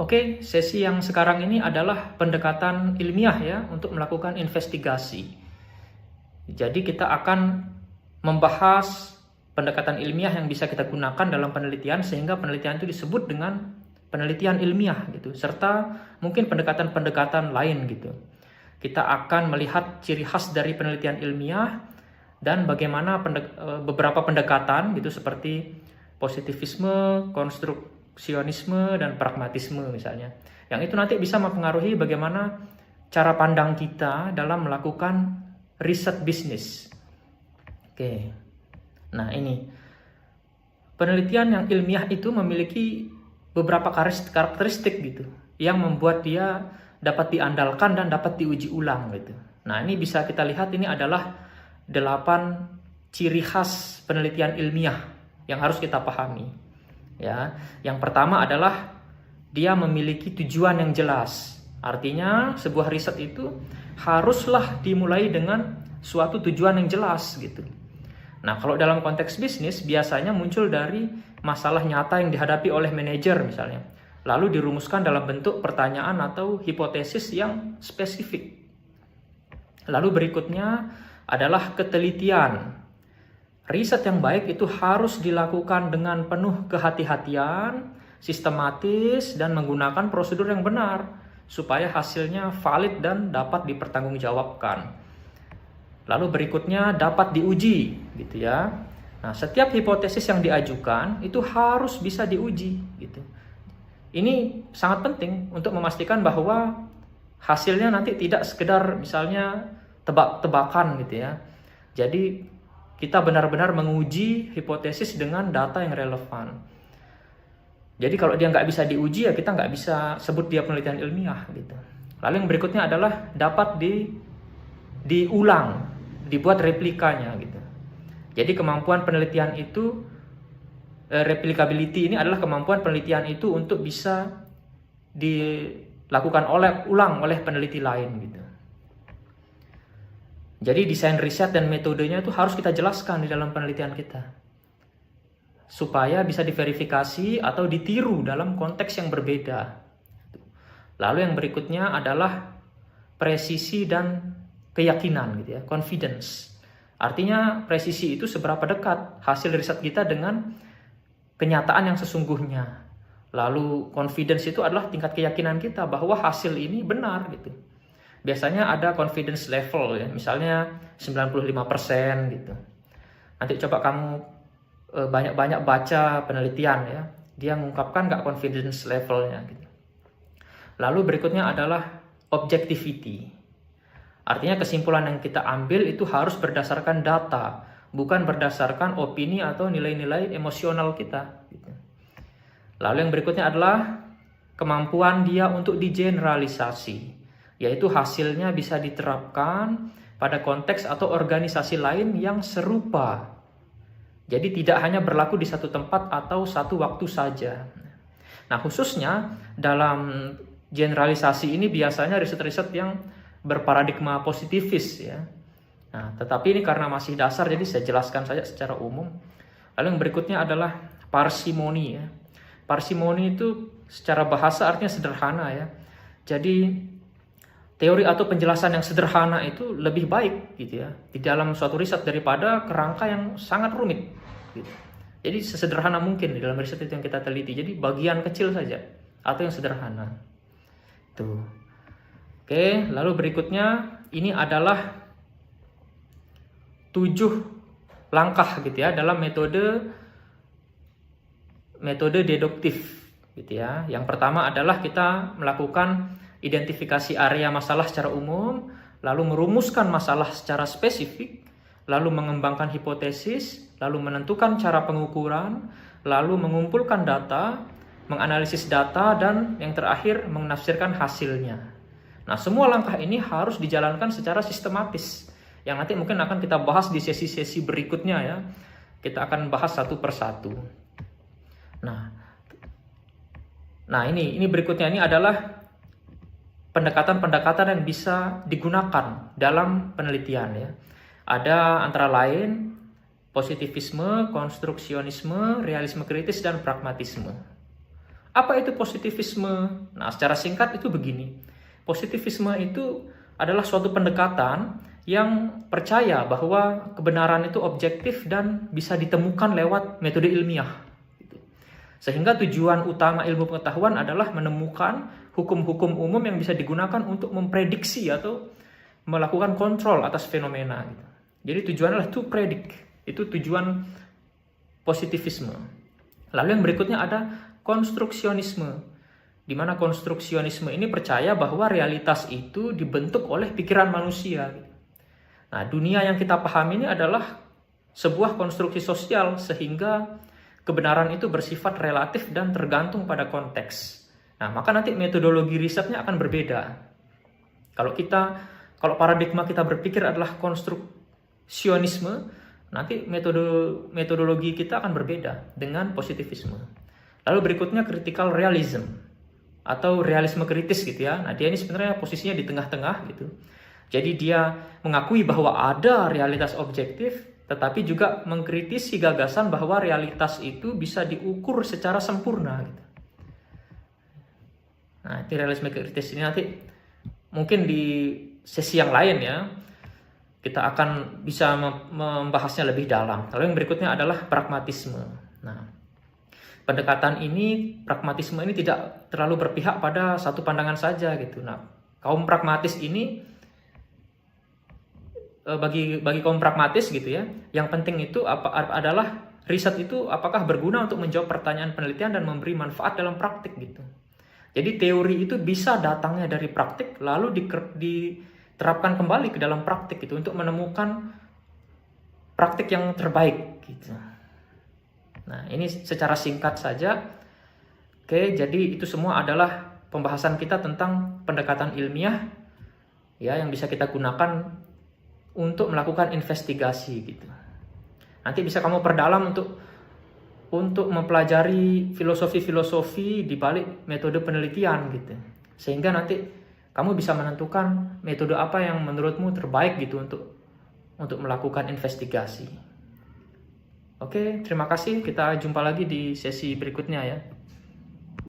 Oke, sesi yang sekarang ini adalah pendekatan ilmiah ya untuk melakukan investigasi. Jadi kita akan membahas pendekatan ilmiah yang bisa kita gunakan dalam penelitian sehingga penelitian itu disebut dengan penelitian ilmiah gitu, serta mungkin pendekatan-pendekatan lain gitu. Kita akan melihat ciri khas dari penelitian ilmiah dan bagaimana beberapa pendekatan gitu seperti positivisme, konstruksionisme, dan pragmatisme misalnya. Yang itu nanti bisa mempengaruhi bagaimana cara pandang kita dalam melakukan riset bisnis. Oke. Nah, ini penelitian yang ilmiah itu memiliki beberapa karakteristik gitu yang membuat dia dapat diandalkan dan dapat diuji ulang gitu. Nah, ini bisa kita lihat, ini adalah 8 ciri khas penelitian ilmiah yang harus kita pahami. Ya, yang pertama adalah dia memiliki tujuan yang jelas. Artinya sebuah riset itu haruslah dimulai dengan suatu tujuan yang jelas gitu. Nah, kalau dalam konteks bisnis biasanya muncul dari masalah nyata yang dihadapi oleh manajer misalnya, lalu dirumuskan dalam bentuk pertanyaan atau hipotesis yang spesifik. Lalu berikutnya adalah ketelitian. Riset yang baik itu harus dilakukan dengan penuh kehati-hatian, sistematis, dan menggunakan prosedur yang benar supaya hasilnya valid dan dapat dipertanggungjawabkan. Lalu berikutnya dapat diuji, gitu ya. Nah, setiap hipotesis yang diajukan itu harus bisa diuji, gitu. Ini sangat penting untuk memastikan bahwa hasilnya nanti tidak sekedar misalnya tebak-tebakan, gitu ya. Jadi kita benar-benar menguji hipotesis dengan data yang relevan. Jadi kalau dia nggak bisa diuji ya kita nggak bisa sebut dia penelitian ilmiah, gitu. Lalu yang berikutnya adalah dapat diulang, dibuat replikanya gitu. Jadi kemampuan penelitian itu, replicability ini adalah kemampuan penelitian itu untuk bisa dilakukan ulang oleh peneliti lain gitu. Jadi desain riset dan metodenya itu harus kita jelaskan di dalam penelitian kita supaya bisa diverifikasi atau ditiru dalam konteks yang berbeda. Lalu yang berikutnya adalah presisi dan keyakinan gitu ya, confidence. Artinya presisi itu seberapa dekat hasil riset kita dengan kenyataan yang sesungguhnya. Lalu confidence itu adalah tingkat keyakinan kita bahwa hasil ini benar gitu. Biasanya ada confidence level ya, misalnya 95% gitu. Nanti coba kamu banyak-banyak baca penelitian ya, dia mengungkapkan nggak confidence levelnya gitu. Lalu berikutnya adalah objectivity. Artinya kesimpulan yang kita ambil itu harus berdasarkan data, bukan berdasarkan opini atau nilai-nilai emosional kita. Lalu yang berikutnya adalah kemampuan dia untuk digeneralisasi, yaitu hasilnya bisa diterapkan pada konteks atau organisasi lain yang serupa. Jadi tidak hanya berlaku di satu tempat atau satu waktu saja. Nah, khususnya dalam generalisasi ini biasanya riset-riset yang berparadigma positivis ya. Nah, tetapi ini karena masih dasar jadi saya jelaskan saja secara umum. Lalu yang berikutnya adalah parsimoni ya. Parsimoni itu secara bahasa artinya sederhana ya. Jadi teori atau penjelasan yang sederhana itu lebih baik gitu ya di dalam suatu riset daripada kerangka yang sangat rumit gitu. Jadi sesederhana mungkin di dalam riset itu yang kita teliti. Jadi bagian kecil saja atau yang sederhana. Tuh. Oke, lalu berikutnya ini adalah 7 langkah gitu ya dalam metode deduktif gitu ya. Yang pertama adalah kita melakukan identifikasi area masalah secara umum, lalu merumuskan masalah secara spesifik, lalu mengembangkan hipotesis, lalu menentukan cara pengukuran, lalu mengumpulkan data, menganalisis data, dan yang terakhir menafsirkan hasilnya. Nah, semua langkah ini harus dijalankan secara sistematis, yang nanti mungkin akan kita bahas di sesi-sesi berikutnya ya. Kita akan bahas satu persatu. Nah ini berikutnya ini adalah pendekatan-pendekatan yang bisa digunakan dalam penelitian ya. Ada antara lain positivisme, konstruksionisme, realisme kritis, dan pragmatisme. Apa itu positivisme? Nah, secara singkat itu begini. Positivisme itu adalah suatu pendekatan yang percaya bahwa kebenaran itu objektif dan bisa ditemukan lewat metode ilmiah. Sehingga tujuan utama ilmu pengetahuan adalah menemukan hukum-hukum umum yang bisa digunakan untuk memprediksi atau melakukan kontrol atas fenomena. Jadi tujuannya adalah to predict. Itu tujuan positivisme. Lalu yang berikutnya ada konstruksionisme. Di mana konstruksionisme ini percaya bahwa realitas itu dibentuk oleh pikiran manusia. Nah, dunia yang kita pahami ini adalah sebuah konstruksi sosial sehingga kebenaran itu bersifat relatif dan tergantung pada konteks. Nah, maka nanti metodologi risetnya akan berbeda. Kalau paradigma kita berpikir adalah konstruksionisme, nanti metodologi kita akan berbeda dengan positivisme. Lalu berikutnya critical realism atau realisme kritis gitu ya. Nah, dia ini sebenarnya posisinya di tengah-tengah gitu. Jadi dia mengakui bahwa ada realitas objektif, tetapi juga mengkritisi gagasan bahwa realitas itu bisa diukur secara sempurna. Gitu. Nah, itu realisme kritis ini nanti mungkin di sesi yang lain ya, kita akan bisa membahasnya lebih dalam. Lalu yang berikutnya adalah pragmatisme. Nah, pendekatan ini, pragmatisme ini tidak terlalu berpihak pada satu pandangan saja gitu. Nah, kaum pragmatis ini bagi kaum pragmatis gitu ya, yang penting itu adalah riset itu apakah berguna untuk menjawab pertanyaan penelitian dan memberi manfaat dalam praktik gitu. Jadi teori itu bisa datangnya dari praktik lalu diterapkan kembali ke dalam praktik gitu untuk menemukan praktik yang terbaik gitu. Nah, ini secara singkat saja. Oke, jadi itu semua adalah pembahasan kita tentang pendekatan ilmiah ya yang bisa kita gunakan untuk melakukan investigasi gitu. Nanti bisa kamu perdalam untuk mempelajari filosofi-filosofi di balik metode penelitian gitu. Sehingga nanti kamu bisa menentukan metode apa yang menurutmu terbaik gitu untuk melakukan investigasi. Oke, terima kasih. Kita jumpa lagi di sesi berikutnya ya.